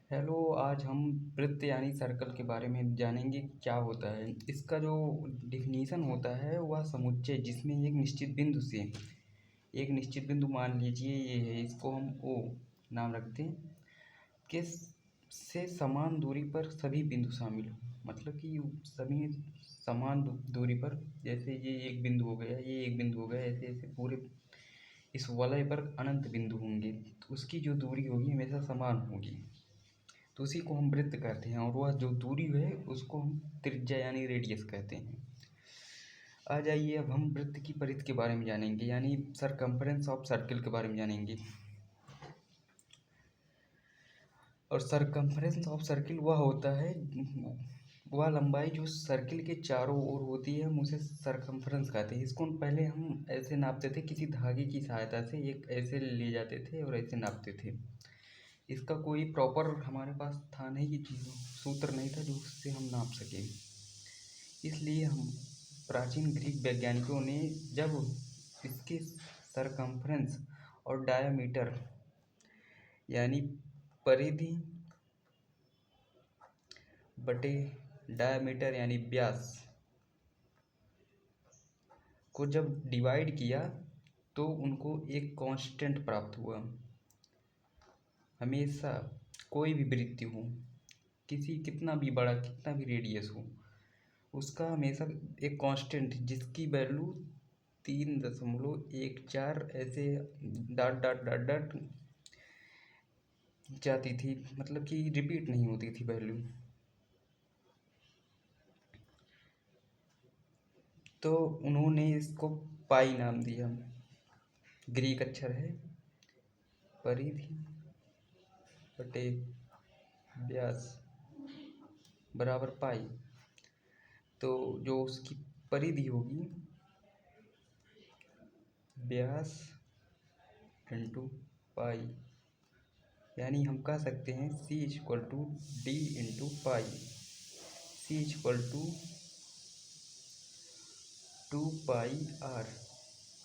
Hello, आज हम वृत्त यानी सर्कल के बारे में जानेंगे कि क्या होता है। इसका जो डिफिनीशन होता है वह समुच्चय जिसमें एक निश्चित बिंदु से एक निश्चित बिंदु मान लीजिए ये है, इसको हम ओ नाम रखते हैं कि से समान दूरी पर सभी बिंदु शामिल हों। मतलब कि सभी समान दूरी पर, जैसे ये एक बिंदु हो गया, ये एक बिंदु हो गया, ऐसे ऐसे पूरे इस वलय पर अनंत बिंदु होंगे, तो उसकी जो दूरी होगी हमेशा समान होगी। तो उसी को हम वृत्त कहते हैं और वह जो दूरी है उसको हम त्रिज्या यानी रेडियस कहते हैं। आ जाइए, अब हम वृत्त की परिधि के बारे में जानेंगे यानी सरकम्फ्रेंस ऑफ सर्किल के बारे में जानेंगे। और सरकम्फ्रेंस ऑफ सर्किल वह होता है, वह लंबाई जो सर्किल के चारों ओर होती है, हम उसे सरकम्फ्रेंस कहते हैं। इसको पहले हम ऐसे नापते थे, किसी धागे की सहायता से एक ऐसे ले जाते थे और ऐसे नापते थे। इसका कोई प्रॉपर हमारे पास था नहीं कि चीज़ सूत्र नहीं था जो उससे हम नाप सकें। इसलिए हम प्राचीन ग्रीक वैज्ञानिकों ने जब इसके सरकम्फ्रेंस और डायामीटर यानी परिधि बटे डायामीटर यानी व्यास को जब डिवाइड किया तो उनको एक कांस्टेंट प्राप्त हुआ। हमेशा कोई भी वृत्त हो, किसी कितना भी बड़ा कितना भी रेडियस हो, उसका हमेशा एक कांस्टेंट जिसकी वैल्यू 3.14 ऐसे डॉट डॉट डॉट डॉट जाती थी, मतलब कि रिपीट नहीं होती थी वैल्यू। तो उन्होंने इसको पाई नाम दिया। ग्रीक अक्षर है परिधि बटे व्यास बराबर पाई। तो जो उसकी परिधि होगी व्यास इंटू पाई, यानी हम कह सकते हैं C equal to D into pi. C equal to 2πr,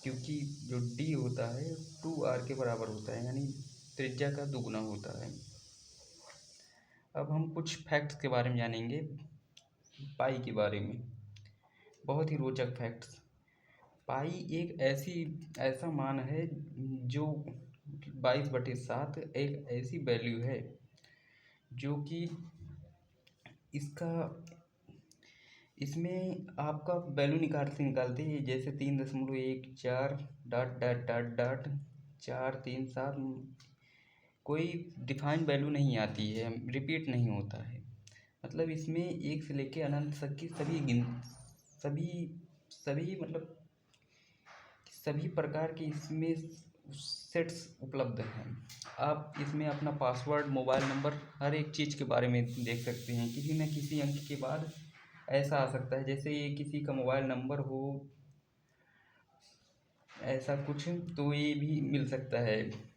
क्योंकि जो D होता है 2r के बराबर होता है, यानी त्रिज्या का दुगुना होता है। अब हम कुछ फैक्ट्स के बारे में जानेंगे, पाई के बारे में। बहुत ही रोचक फैक्ट्स। पाई एक ऐसा मान है जो 22/7 एक ऐसी वैल्यू है जो कि इसका इसमें आपका वैल्यू निकालते निकालते जैसे 3.14 डॉट डॉट डॉट डॉट 437, कोई डिफाइंड वैल्यू नहीं आती है, रिपीट नहीं होता है। मतलब इसमें एक से लेके अनंत तक की सभी सभी मतलब सभी प्रकार के इसमें सेट्स उपलब्ध हैं। आप इसमें अपना पासवर्ड, मोबाइल नंबर, हर एक चीज़ के बारे में देख सकते हैं। किसी न किसी अंक के बाद ऐसा आ सकता है, जैसे ये किसी का मोबाइल नंबर हो ऐसा कुछ, तो ये भी मिल सकता है।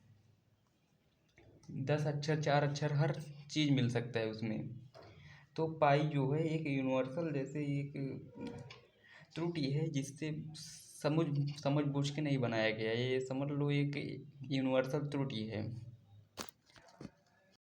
10 अक्षर, 4 अक्षर, हर चीज़ मिल सकता है उसमें। तो पाई जो है एक यूनिवर्सल जैसे एक त्रुटि है जिससे समझ समझ बूझ के नहीं बनाया गया, ये समझ लो एक यूनिवर्सल त्रुटि है।